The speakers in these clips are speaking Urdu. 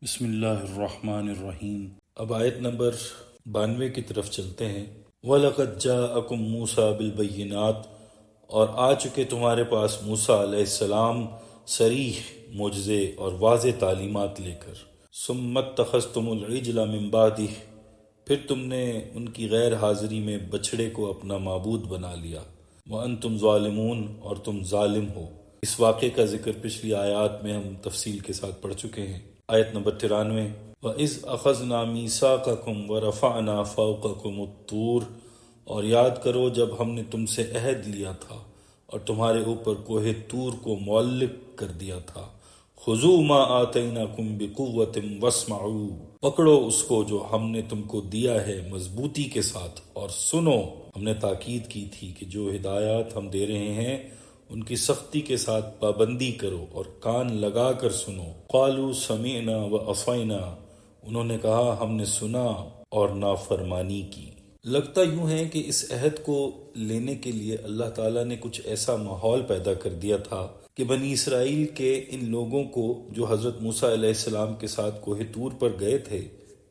بسم اللہ الرحمن الرحیم۔ اب آیت نمبر 92 کی طرف چلتے ہیں۔ وَلَقَدْ جَاءَكُم مُوسَىٰ بِالْبَيِّنَاتِ، اور آ چکے تمہارے پاس موسیٰ علیہ السلام صریح معجزے اور واضح تعلیمات لے کر۔ ثُمَّ اتَّخَذْتُمُ الْعِجْلَ مِن بَعْدِهِ، پھر تم نے ان کی غیر حاضری میں بچھڑے کو اپنا معبود بنا لیا۔ وَأَنْتُمْ ظَالِمُونَ، اور تم ظالم ہو۔ اس واقعے کا ذکر پچھلی آیات میں ہم تفصیل کے ساتھ پڑھ چکے ہیں۔ آیت نمبر 93۔ وَإِذْ أَخَذْنَا مِيثَاقَكُمْ وَرَفَعْنَا فَوْقَكُمُ الطُّورَ، اور یاد کرو جب ہم نے تم سے عہد لیا تھا اور تمہارے اوپر کوہ طور کو معلق کر دیا تھا۔ خُذُوا مَا آتَيْنَاكُمْ بِقُوَّةٍ وَاسْمَعُوا، پکڑو اس کو جو ہم نے تم کو دیا ہے مضبوطی کے ساتھ، اور سنو۔ ہم نے تاکید کی تھی کہ جو ہدایات ہم دے رہے ہیں ان کی سختی کے ساتھ پابندی کرو اور کان لگا کر سنو۔ قالوا سمعنا وعصینا، انہوں نے کہا ہم نے سنا اور نافرمانی کی۔ لگتا یوں ہے کہ اس عہد کو لینے کے لیے اللہ تعالیٰ نے کچھ ایسا ماحول پیدا کر دیا تھا کہ بنی اسرائیل کے ان لوگوں کو جو حضرت موسیٰ علیہ السلام کے ساتھ کوہ طور پر گئے تھے،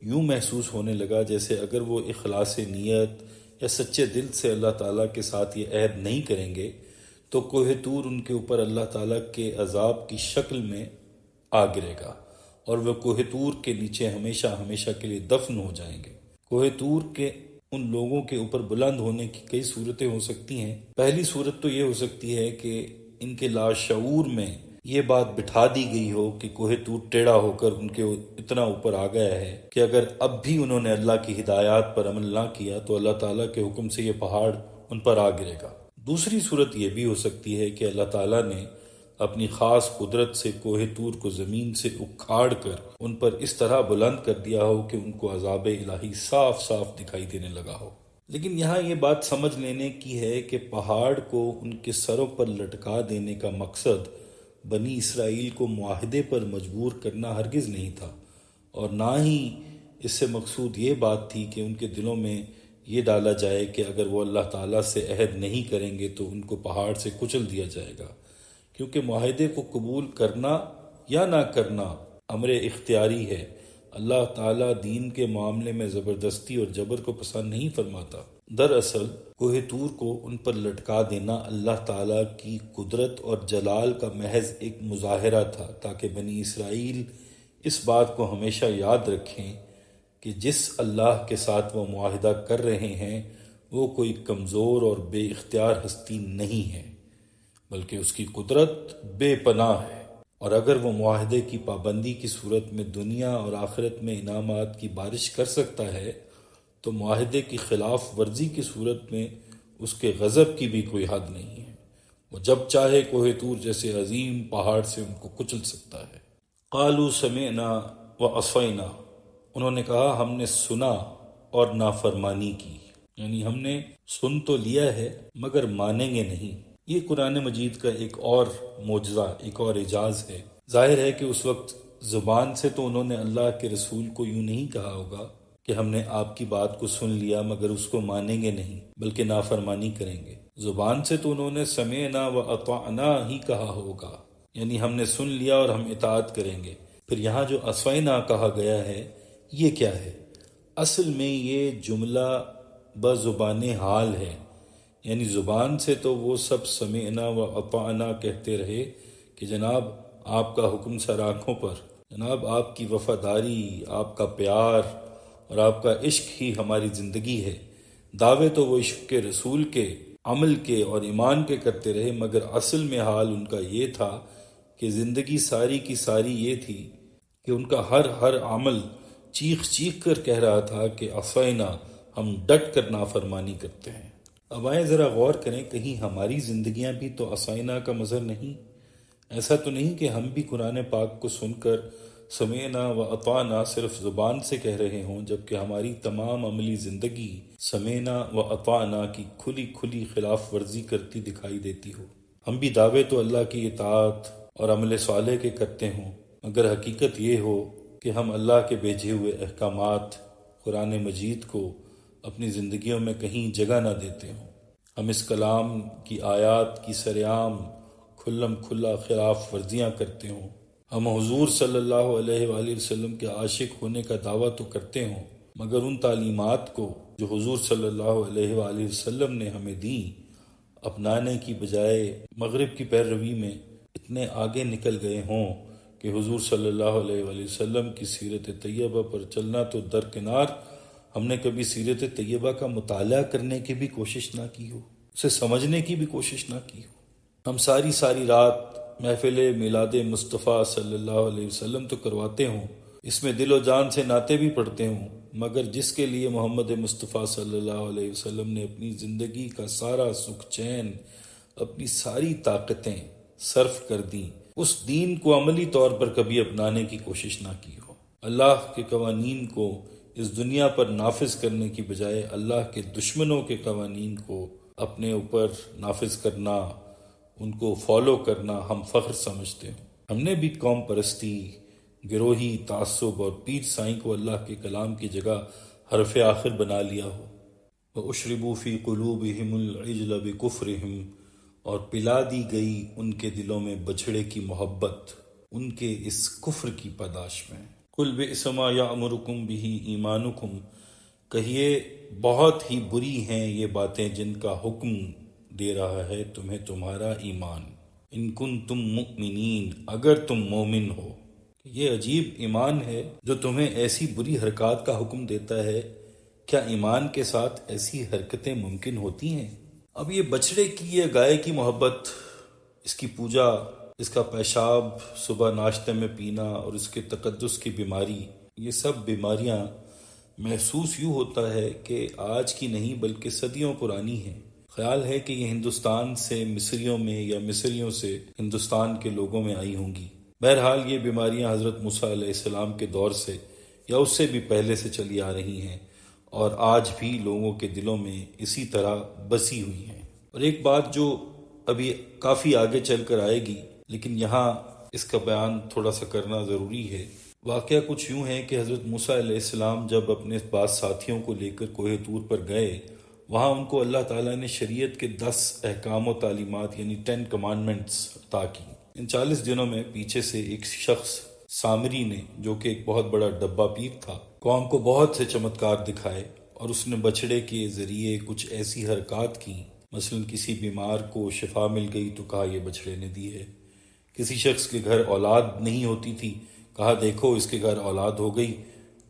یوں محسوس ہونے لگا جیسے اگر وہ اخلاص نیت یا سچے دل سے اللہ تعالیٰ کے ساتھ یہ عہد نہیں کریں گے تو کوہ طور ان کے اوپر اللہ تعالیٰ کے عذاب کی شکل میں آ گرے گا اور وہ کوہ طور کے نیچے ہمیشہ ہمیشہ کے لیے دفن ہو جائیں گے۔ کوہ طور کے ان لوگوں کے اوپر بلند ہونے کی کئی صورتیں ہو سکتی ہیں۔ پہلی صورت تو یہ ہو سکتی ہے کہ ان کے لاشعور میں یہ بات بٹھا دی گئی ہو کہ کوہ طور ٹیڑھا ہو کر ان کے اتنا اوپر آ گیا ہے کہ اگر اب بھی انہوں نے اللہ کی ہدایات پر عمل نہ کیا تو اللہ تعالیٰ کے حکم سے یہ پہاڑ ان پر آ گرے گا۔ دوسری صورت یہ بھی ہو سکتی ہے کہ اللہ تعالیٰ نے اپنی خاص قدرت سے کوہ طور کو زمین سے اکھاڑ کر ان پر اس طرح بلند کر دیا ہو کہ ان کو عذاب الہی صاف صاف دکھائی دینے لگا ہو۔ لیکن یہاں یہ بات سمجھ لینے کی ہے کہ پہاڑ کو ان کے سروں پر لٹکا دینے کا مقصد بنی اسرائیل کو معاہدے پر مجبور کرنا ہرگز نہیں تھا، اور نہ ہی اس سے مقصود یہ بات تھی کہ ان کے دلوں میں یہ ڈالا جائے کہ اگر وہ اللہ تعالیٰ سے عہد نہیں کریں گے تو ان کو پہاڑ سے کچل دیا جائے گا، کیونکہ معاہدے کو قبول کرنا یا نہ کرنا امر اختیاری ہے۔ اللہ تعالیٰ دین کے معاملے میں زبردستی اور جبر کو پسند نہیں فرماتا۔ دراصل کوہ طور کو ان پر لٹکا دینا اللہ تعالیٰ کی قدرت اور جلال کا محض ایک مظاہرہ تھا تاکہ بنی اسرائیل اس بات کو ہمیشہ یاد رکھیں کہ جس اللہ کے ساتھ وہ معاہدہ کر رہے ہیں وہ کوئی کمزور اور بے اختیار ہستی نہیں ہے، بلکہ اس کی قدرت بے پناہ ہے، اور اگر وہ معاہدے کی پابندی کی صورت میں دنیا اور آخرت میں انعامات کی بارش کر سکتا ہے تو معاہدے کی خلاف ورزی کی صورت میں اس کے غضب کی بھی کوئی حد نہیں ہے۔ وہ جب چاہے کوہ طور جیسے عظیم پہاڑ سے ان کو کچل سکتا ہے۔ قالوا سمعنا وعصینا، انہوں نے کہا ہم نے سنا اور نافرمانی کی، یعنی ہم نے سن تو لیا ہے مگر مانیں گے نہیں۔ یہ قرآن مجید کا ایک اور معجزہ، ایک اور اعجاز ہے۔ ظاہر ہے کہ اس وقت زبان سے تو انہوں نے اللہ کے رسول کو یوں نہیں کہا ہوگا کہ ہم نے آپ کی بات کو سن لیا مگر اس کو مانیں گے نہیں بلکہ نافرمانی کریں گے۔ زبان سے تو انہوں نے سمعنا واطعنا ہی کہا ہوگا، یعنی ہم نے سن لیا اور ہم اطاعت کریں گے۔ پھر یہاں جو عصینا کہا گیا ہے یہ کیا ہے؟ اصل میں یہ جملہ بزبان حال ہے، یعنی زبان سے تو وہ سب سمعنا و اطعنا کہتے رہے کہ جناب آپ کا حکم سر آنکھوں پر، جناب آپ کی وفاداری، آپ کا پیار اور آپ کا عشق ہی ہماری زندگی ہے۔ دعوے تو وہ عشق کے رسول کے، عمل کے اور ایمان کے کرتے رہے، مگر اصل میں حال ان کا یہ تھا کہ زندگی ساری کی ساری یہ تھی کہ ان کا ہر عمل چیخ چیخ کر کہہ رہا تھا کہ عصینا، ہم ڈٹ کر نافرمانی کرتے ہیں۔ اب آئیں ذرا غور کریں، کہیں ہماری زندگیاں بھی تو عصینا کا مظہر نہیں؟ ایسا تو نہیں کہ ہم بھی قرآن پاک کو سن کر سمعنا و اطعنا صرف زبان سے کہہ رہے ہوں، جبکہ ہماری تمام عملی زندگی سمعنا و اطعنا کی کھلی کھلی خلاف ورزی کرتی دکھائی دیتی ہو۔ ہم بھی دعوے تو اللہ کی اطاعت اور عمل صالح کے کرتے ہوں، مگر حقیقت یہ ہو کہ ہم اللہ کے بھیجے ہوئے احکامات قرآن مجید کو اپنی زندگیوں میں کہیں جگہ نہ دیتے ہوں۔ ہم اس کلام کی آیات کی سرعام کھلم کھلا خلاف ورزیاں کرتے ہوں، ہم حضور صلی اللہ علیہ وآلہ وسلم کے عاشق ہونے کا دعویٰ تو کرتے ہوں، مگر ان تعلیمات کو جو حضور صلی اللہ علیہ وآلہ وسلم نے ہمیں دیں اپنانے کی بجائے مغرب کی پیروی میں اتنے آگے نکل گئے ہوں کہ حضور صلی اللہ علیہ وآلہ وسلم کی سیرت طیبہ پر چلنا تو درکنار، ہم نے کبھی سیرت طیبہ کا مطالعہ کرنے کی بھی کوشش نہ کی ہو، اسے سمجھنے کی بھی کوشش نہ کی ہو۔ ہم ساری رات محفل میلاد مصطفیٰ صلی اللہ علیہ وسلم تو کرواتے ہوں، اس میں دل و جان سے نعتیں بھی پڑھتے ہوں، مگر جس کے لیے محمد مصطفیٰ صلی اللہ علیہ وسلم نے اپنی زندگی کا سارا سکھ چین، اپنی ساری طاقتیں صرف کر دیں، اس دین کو عملی طور پر کبھی اپنانے کی کوشش نہ کی ہو۔ اللہ کے قوانین کو اس دنیا پر نافذ کرنے کی بجائے اللہ کے دشمنوں کے قوانین کو اپنے اوپر نافذ کرنا، ان کو فالو کرنا ہم فخر سمجھتے ہیں۔ ہم نے بھی قوم پرستی، گروہی تعصب اور پیر سائیں کو اللہ کے کلام کی جگہ حرف آخر بنا لیا ہو۔ وَأُشْرِبُوا فِي قُلُوبِهِمُ الْعِجْلَ بِكُفْرِهِمْ، اور پلا دی گئی ان کے دلوں میں بچھڑے کی محبت ان کے اس کفر کی پاداش میں۔ قُلْ بِئْسَ مَا يَأْمُرُكُمْ بِهِ إِيمَانُكُمْ، کہیے بہت ہی بری ہیں یہ باتیں جن کا حکم دے رہا ہے تمہیں تمہارا ایمان، ان کنتم مؤمنین، اگر تم مومن ہو۔ یہ عجیب ایمان ہے جو تمہیں ایسی بری حرکات کا حکم دیتا ہے، کیا ایمان کے ساتھ ایسی حرکتیں ممکن ہوتی ہیں؟ اب یہ بچڑے کی، یہ گائے کی محبت، اس کی پوجا، اس کا پیشاب صبح ناشتے میں پینا اور اس کے تقدس کی بیماری، یہ سب بیماریاں محسوس یوں ہوتا ہے کہ آج کی نہیں بلکہ صدیوں پرانی ہیں۔ خیال ہے کہ یہ ہندوستان سے مصریوں میں یا مصریوں سے ہندوستان کے لوگوں میں آئی ہوں گی۔ بہرحال یہ بیماریاں حضرت موسیٰ علیہ السلام کے دور سے یا اس سے بھی پہلے سے چلی آ رہی ہیں اور آج بھی لوگوں کے دلوں میں اسی طرح بسی ہوئی ہیں۔ اور ایک بات جو ابھی کافی آگے چل کر آئے گی، لیکن یہاں اس کا بیان تھوڑا سا کرنا ضروری ہے۔ واقعہ کچھ یوں ہے کہ حضرت موسیٰ علیہ السلام جب اپنے بعض ساتھیوں کو لے کر کوہ طور پر گئے، وہاں ان کو اللہ تعالیٰ نے شریعت کے 10 احکام و تعلیمات یعنی 10 کمانڈمنٹس عطا کی۔ ان 40 دنوں میں پیچھے سے ایک شخص سامری نے، جو کہ ایک بہت بڑا ڈبہ پیر تھا، قوم کو بہت سے چمتکار دکھائے اور اس نے بچڑے کے ذریعے کچھ ایسی حرکات کی، مثلا کسی بیمار کو شفا مل گئی تو کہا یہ بچڑے نے دی ہے، کسی شخص کے گھر اولاد نہیں ہوتی تھی، کہا دیکھو اس کے گھر اولاد ہو گئی،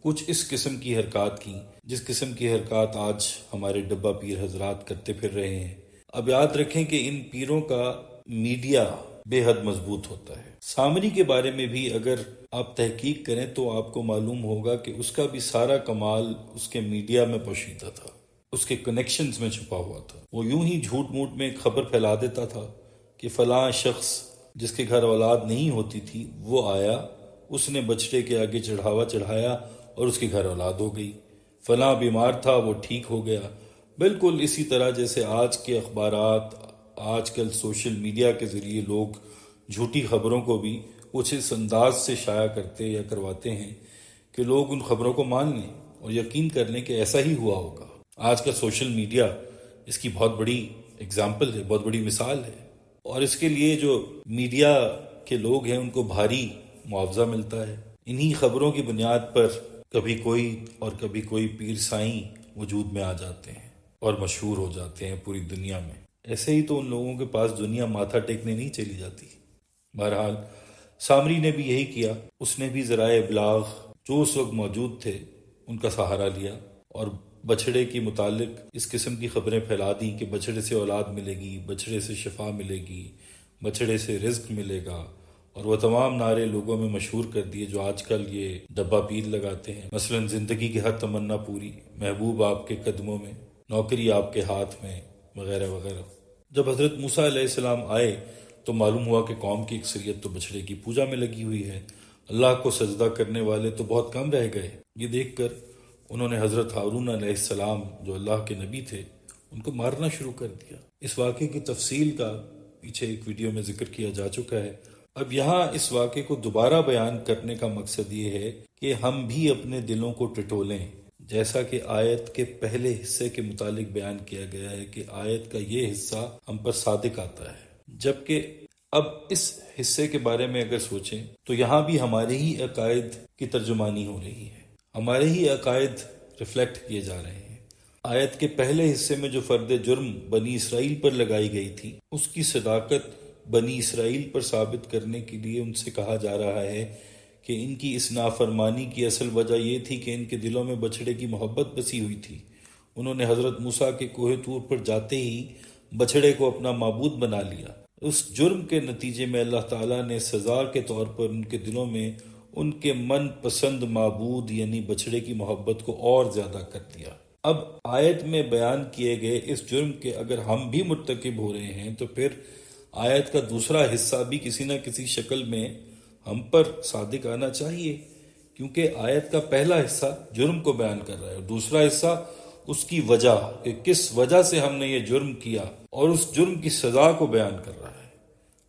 کچھ اس قسم کی حرکات کی، جس قسم کی حرکات آج ہمارے ڈبہ پیر حضرات کرتے پھر رہے ہیں۔ اب یاد رکھیں کہ ان پیروں کا میڈیا بے حد مضبوط ہوتا ہے۔ سامری کے بارے میں بھی اگر آپ تحقیق کریں تو آپ کو معلوم ہوگا کہ اس کا بھی سارا کمال اس کے میڈیا میں پوشیدہ تھا، اس کے کنیکشنز میں چھپا ہوا تھا۔ وہ یوں ہی جھوٹ موٹ میں ایک خبر پھیلا دیتا تھا کہ فلاں شخص جس کے گھر اولاد نہیں ہوتی تھی وہ آیا، اس نے بچڑے کے آگے چڑھاوا چڑھایا اور اس کے گھر اولاد ہو گئی، فلاں بیمار تھا وہ ٹھیک ہو گیا۔ بالکل اسی طرح جیسے آج کے اخبارات، آج کل سوشل میڈیا کے ذریعے لوگ جھوٹی خبروں کو بھی کچھ اس انداز سے شائع کرتے یا کرواتے ہیں کہ لوگ ان خبروں کو مان لیں اور یقین کر لیں کہ ایسا ہی ہوا ہوگا۔ آج کا سوشل میڈیا اس کی بہت بڑی اگزامپل ہے، بہت بڑی مثال ہے، اور اس کے لیے جو میڈیا کے لوگ ہیں ان کو بھاری معاوضہ ملتا ہے۔ انہی خبروں کی بنیاد پر کبھی کوئی اور کبھی کوئی پیر سائیں وجود میں آ جاتے ہیں اور مشہور ہو جاتے ہیں پوری دنیا میں۔ ایسے ہی تو ان لوگوں کے پاس دنیا ماتھا ٹیکنے نہیں چلی جاتی۔ بہرحال سامری نے بھی یہی کیا، اس نے بھی ذرائع ابلاغ جو اس وقت موجود تھے ان کا سہارا لیا اور بچھڑے کی متعلق اس قسم کی خبریں پھیلا دی کہ بچھڑے سے اولاد ملے گی، بچھڑے سے شفا ملے گی، بچھڑے سے رزق ملے گا، اور وہ تمام نعرے لوگوں میں مشہور کر دیے جو آج کل یہ ڈبہ پیر لگاتے ہیں، مثلا زندگی کی ہر تمنا پوری، محبوب آپ کے قدموں میں، نوکری آپ کے ہاتھ میں، وغیرہ وغیرہ۔ جب حضرت موسیٰ علیہ السلام آئے تو معلوم ہوا کہ قوم کی اکثریت تو بچھڑے کی پوجا میں لگی ہوئی ہے، اللہ کو سجدہ کرنے والے تو بہت کم رہ گئے۔ یہ دیکھ کر انہوں نے حضرت ہارون علیہ السلام جو اللہ کے نبی تھے ان کو مارنا شروع کر دیا۔ اس واقعے کی تفصیل کا پیچھے ایک ویڈیو میں ذکر کیا جا چکا ہے۔ اب یہاں اس واقعے کو دوبارہ بیان کرنے کا مقصد یہ ہے کہ ہم بھی اپنے دلوں کو ٹٹولیں، جیسا کہ آیت کے پہلے حصے کے متعلق بیان کیا گیا ہے کہ آیت کا یہ حصہ ہم پر صادق آتا ہے، جبکہ اب اس حصے کے بارے میں اگر سوچیں تو یہاں بھی ہمارے ہی عقائد کی ترجمانی ہو رہی ہے، ہمارے ہی عقائد ریفلیکٹ کیے جا رہے ہیں۔ آیت کے پہلے حصے میں جو فرد جرم بنی اسرائیل پر لگائی گئی تھی، اس کی صداقت بنی اسرائیل پر ثابت کرنے کے لیے ان سے کہا جا رہا ہے کہ ان کی اس نافرمانی کی اصل وجہ یہ تھی کہ ان کے دلوں میں بچھڑے کی محبت بسی ہوئی تھی۔ انہوں نے حضرت موسیٰ کے کوہ طور پر جاتے ہی بچھڑے کو اپنا معبود بنا لیا۔ اس جرم کے نتیجے میں اللہ تعالیٰ نے سزا کے طور پر ان کے دلوں میں ان کے من پسند معبود یعنی بچھڑے کی محبت کو اور زیادہ کر دیا۔ اب آیت میں بیان کیے گئے اس جرم کے اگر ہم بھی مرتکب ہو رہے ہیں تو پھر آیت کا دوسرا حصہ بھی کسی نہ کسی شکل میں ہم پر صادق آنا چاہیے، کیونکہ آیت کا پہلا حصہ جرم کو بیان کر رہا ہے اور دوسرا حصہ اس کی وجہ کہ کس وجہ سے ہم نے یہ جرم کیا اور اس جرم کی سزا کو بیان کر رہا ہے۔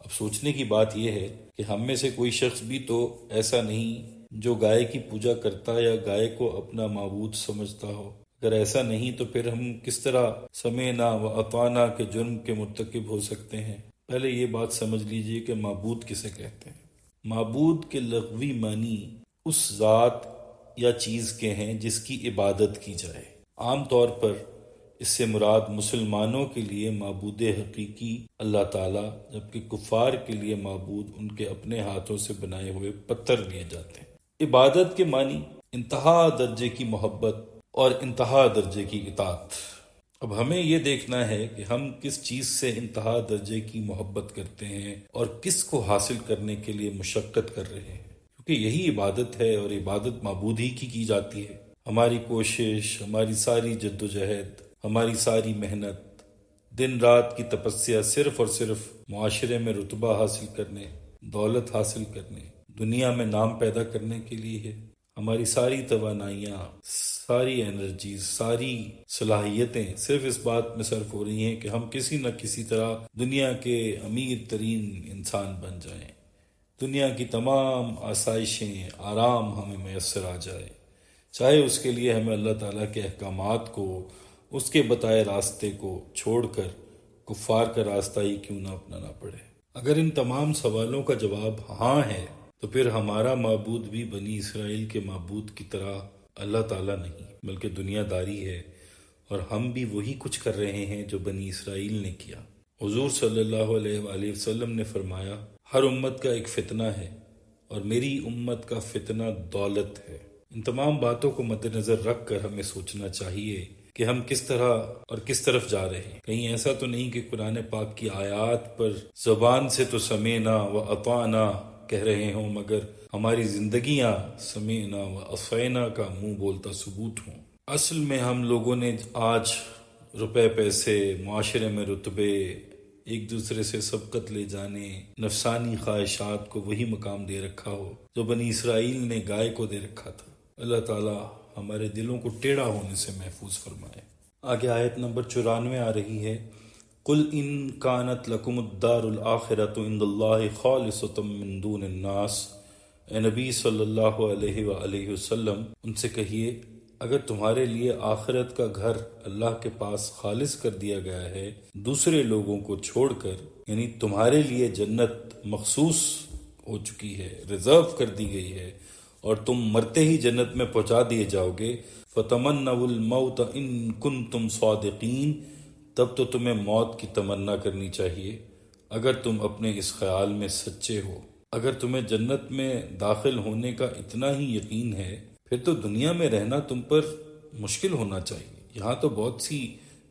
اب سوچنے کی بات یہ ہے کہ ہم میں سے کوئی شخص بھی تو ایسا نہیں جو گائے کی پوجا کرتا یا گائے کو اپنا معبود سمجھتا ہو۔ اگر ایسا نہیں تو پھر ہم کس طرح سمعنا و اطعنا کے جرم کے مرتکب ہو سکتے ہیں؟ پہلے یہ بات سمجھ لیجئے کہ معبود کسے کہتے ہیں۔ معبود کے لغوی معنی اس ذات یا چیز کے ہیں جس کی عبادت کی جائے۔ عام طور پر اس سے مراد مسلمانوں کے لیے معبود حقیقی اللہ تعالیٰ، جبکہ کفار کے لیے معبود ان کے اپنے ہاتھوں سے بنائے ہوئے پتھر لیے جاتے ہیں۔ عبادت کے معنی انتہا درجے کی محبت اور انتہا درجے کی اطاعت۔ اب ہمیں یہ دیکھنا ہے کہ ہم کس چیز سے انتہا درجے کی محبت کرتے ہیں اور کس کو حاصل کرنے کے لیے مشقت کر رہے ہیں، کیونکہ یہی عبادت ہے اور عبادت معبود ہی کی جاتی ہے۔ ہماری کوشش، ہماری ساری جد و جہد، ہماری ساری محنت، دن رات کی تپسیا صرف اور صرف معاشرے میں رتبہ حاصل کرنے، دولت حاصل کرنے، دنیا میں نام پیدا کرنے کے لیے ہے۔ ہماری ساری توانائیاں، ساری انرجیز، ساری صلاحیتیں صرف اس بات میں صرف ہو رہی ہیں کہ ہم کسی نہ کسی طرح دنیا کے امیر ترین انسان بن جائیں، دنیا کی تمام آسائشیں، آرام ہمیں میسر آ جائے، چاہے اس کے لیے ہمیں اللہ تعالیٰ کے احکامات کو، اس کے بتائے راستے کو چھوڑ کر کفار کا راستہ ہی کیوں نہ اپنانا پڑے۔ اگر ان تمام سوالوں کا جواب ہاں ہے تو پھر ہمارا معبود بھی بنی اسرائیل کے معبود کی طرح اللہ تعالیٰ نہیں بلکہ دنیا داری ہے، اور ہم بھی وہی کچھ کر رہے ہیں جو بنی اسرائیل نے کیا۔ حضور صلی اللہ علیہ وآلہ وسلم نے فرمایا، ہر امت کا ایک فتنہ ہے اور میری امت کا فتنہ دولت ہے۔ ان تمام باتوں کو مد نظر رکھ کر ہمیں سوچنا چاہیے کہ ہم کس طرح اور کس طرف جا رہے ہیں۔ کہیں ایسا تو نہیں کہ قرآن پاک کی آیات پر زبان سے تو سمعنا و اطعنا کہہ رہے ہوں مگر ہماری زندگیاں سمعنا و عصینا کا منہ بولتا ثبوت ہوں۔ اصل میں ہم لوگوں نے آج روپے پیسے، معاشرے میں رتبے، ایک دوسرے سے سبقت لے جانے، نفسانی خواہشات کو وہی مقام دے رکھا ہو جو بنی اسرائیل نے گائے کو دے رکھا تھا۔ اللہ تعالیٰ ہمارے دلوں کو ٹیڑھا ہونے سے محفوظ فرمائے۔ آگے آیت نمبر 94 آ رہی ہے، قُلْ إِن كَانَتْ لَكُمُ الدَّارُ الْآخِرَةُ عِندَ اللَّهِ خَالِصَةً مِّن دُونِ النَّاسِ۔ اے نبی صلی اللہ علیہ وآلہ وسلم، ان سے کہیے اگر تمہارے لیے آخرت کا گھر اللہ کے پاس خالص کر دیا گیا ہے دوسرے لوگوں کو چھوڑ کر، یعنی تمہارے لیے جنت مخصوص ہو چکی ہے، ریزرو کر دی گئی ہے اور تم مرتے ہی جنت میں پہنچا دیے جاؤ گے، فَتَمَنَّوُا الْمَوْتَ إِن كُنتُمْ صَادِقِينَ، تب تو تمہیں موت کی تمنا کرنی چاہیے اگر تم اپنے اس خیال میں سچے ہو۔ اگر تمہیں جنت میں داخل ہونے کا اتنا ہی یقین ہے پھر تو دنیا میں رہنا تم پر مشکل ہونا چاہیے۔ یہاں تو بہت سی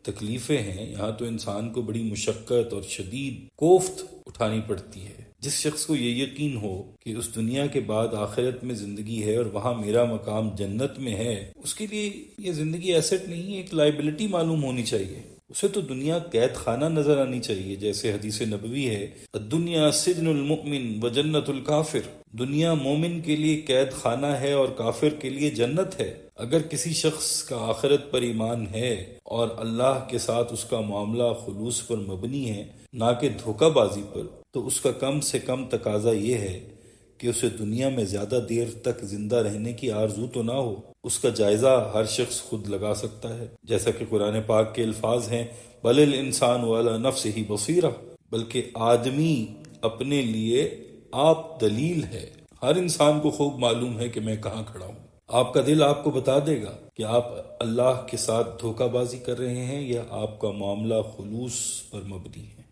تکلیفیں ہیں، یہاں تو انسان کو بڑی مشقت اور شدید کوفت اٹھانی پڑتی ہے۔ جس شخص کو یہ یقین ہو کہ اس دنیا کے بعد آخرت میں زندگی ہے اور وہاں میرا مقام جنت میں ہے، اس کے لیے یہ زندگی ایسٹ نہیں، ایک لائبلٹی معلوم ہونی چاہیے۔ اسے تو دنیا قید خانہ نظر آنی چاہیے، جیسے حدیث نبوی ہے، الدنیا سجن المؤمن و جنت الکافر، دنیا مومن کے لیے قید خانہ ہے اور کافر کے لیے جنت ہے۔ اگر کسی شخص کا آخرت پر ایمان ہے اور اللہ کے ساتھ اس کا معاملہ خلوص پر مبنی ہے نہ کہ دھوکہ بازی پر، تو اس کا کم سے کم تقاضا یہ ہے کہ اسے دنیا میں زیادہ دیر تک زندہ رہنے کی آرزو تو نہ ہو۔ اس کا جائزہ ہر شخص خود لگا سکتا ہے، جیسا کہ قرآن پاک کے الفاظ ہیں، بل الانسان علی نفسہ بصیرہ، بلکہ آدمی اپنے لیے آپ دلیل ہے۔ ہر انسان کو خوب معلوم ہے کہ میں کہاں کھڑا ہوں۔ آپ کا دل آپ کو بتا دے گا کہ آپ اللہ کے ساتھ دھوکہ بازی کر رہے ہیں یا آپ کا معاملہ خلوص پر مبنی ہے۔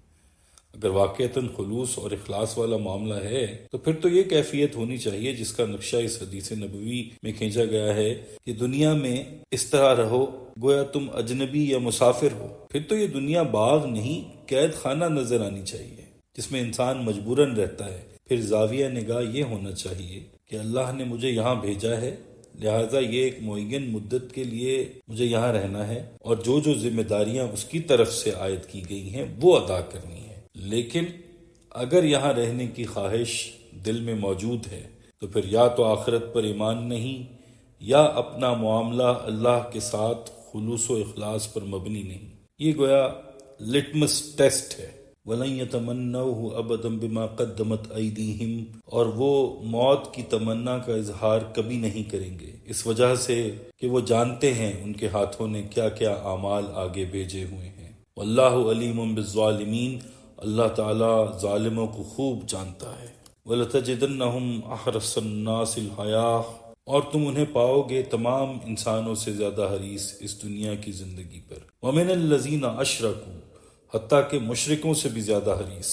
اگر واقعتاً خلوص اور اخلاص والا معاملہ ہے تو پھر تو یہ کیفیت ہونی چاہیے جس کا نقشہ اس حدیث نبوی میں کھینچا گیا ہے کہ دنیا میں اس طرح رہو گویا تم اجنبی یا مسافر ہو۔ پھر تو یہ دنیا باغ نہیں قید خانہ نظر آنی چاہیے جس میں انسان مجبوراً رہتا ہے۔ پھر زاویہ نگاہ یہ ہونا چاہیے کہ اللہ نے مجھے یہاں بھیجا ہے، لہٰذا یہ ایک معین مدت کے لیے مجھے یہاں رہنا ہے اور جو ذمہ داریاں اس کی طرف سے عائد کی گئی ہیں وہ ادا کرنی ہے۔ لیکن اگر یہاں رہنے کی خواہش دل میں موجود ہے تو پھر یا تو آخرت پر ایمان نہیں یا اپنا معاملہ اللہ کے ساتھ خلوص و اخلاص پر مبنی نہیں۔ یہ گویا لٹمس ٹیسٹ ہے۔ وَلَن يَتَمَنَّوْهُ أَبَدًا بِمَا قَدَّمَتْ أَيْدِيهِمْ، اور وہ موت کی تمنا کا اظہار کبھی نہیں کریں گے اس وجہ سے کہ وہ جانتے ہیں ان کے ہاتھوں نے کیا کیا اعمال آگے بھیجے ہوئے ہیں۔ وَاللَّهُ عَلِيمٌ بِالظَّالِمِينَ، اللہ تعالیٰ ظالموں کو خوب جانتا ہے۔ وَلَتَجِدَنَّهُمْ أَحْرَصَ النَّاسِ الْحَيَاةَ، اور تم انہیں پاؤ گے تمام انسانوں سے زیادہ حریص اس دنیا کی زندگی پر۔ وَمِنَ الَّذِينَ أَشْرَكُوا، حتیٰ کہ مشرکوں سے بھی زیادہ حریص۔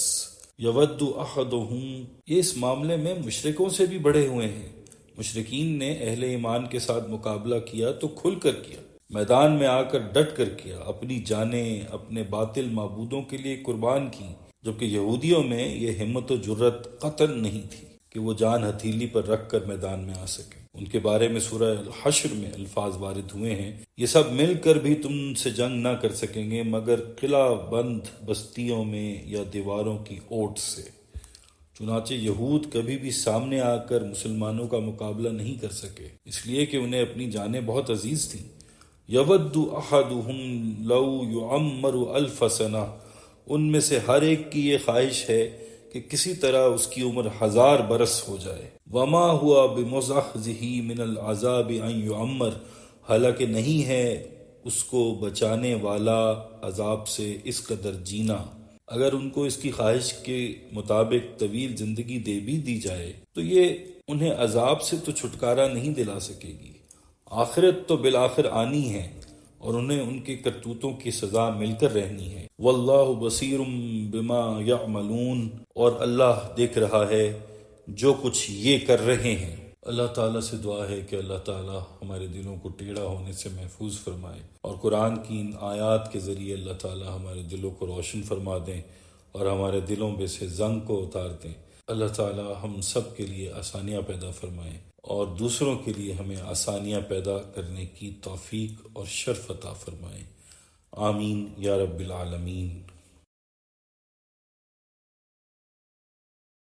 یود احدہم، یہ اس معاملے میں مشرکوں سے بھی بڑھے ہوئے ہیں۔ مشرکین نے اہل ایمان کے ساتھ مقابلہ کیا تو کھل کر کیا، میدان میں آ کر ڈٹ کر کیا، اپنی جانیں اپنے باطل معبودوں کے لیے قربان کی، جبکہ یہودیوں میں یہ ہمت و جرت قطعاً نہیں تھی کہ وہ جان ہتھیلی پر رکھ کر میدان میں آ سکیں۔ ان کے بارے میں سورہ الحشر میں الفاظ وارد ہوئے ہیں، یہ سب مل کر بھی تم سے جنگ نہ کر سکیں گے مگر قلعہ بند بستیوں میں یا دیواروں کی اوٹ سے۔ چنانچہ یہود کبھی بھی سامنے آ کر مسلمانوں کا مقابلہ نہیں کر سکے، اس لیے کہ انہیں اپنی جانیں بہت عزیز تھیں۔ یود احدہم لو یعمر الف سنہ، ان میں سے ہر ایک کی یہ خواہش ہے کہ کسی طرح اس کی عمر 1000 برس ہو جائے۔ وما ہوا بمزحزہ من العذاب ان یعمر، حالانکہ نہیں ہے اس کو بچانے والا عذاب سے اس قدر جینا۔ اگر ان کو اس کی خواہش کے مطابق طویل زندگی دے بھی دی جائے تو یہ انہیں عذاب سے تو چھٹکارا نہیں دلا سکے گی۔ آخرت تو بالآخر آنی ہے اور انہیں ان کے کرتوتوں کی سزا مل کر رہنی ہے۔ واللہ بصیر بما یعملون، اور اللہ دیکھ رہا ہے جو کچھ یہ کر رہے ہیں۔ اللہ تعالیٰ سے دعا ہے کہ اللہ تعالیٰ ہمارے دلوں کو ٹیڑھا ہونے سے محفوظ فرمائے، اور قرآن کی ان آیات کے ذریعے اللہ تعالیٰ ہمارے دلوں کو روشن فرما دیں اور ہمارے دلوں میں سے زنگ کو اتار دیں۔ اللہ تعالیٰ ہم سب کے لیے آسانیاں پیدا فرمائیں اور دوسروں کے لیے ہمیں آسانیاں پیدا کرنے کی توفیق اور شرف عطا فرمائیں۔ آمین یا رب العالمین۔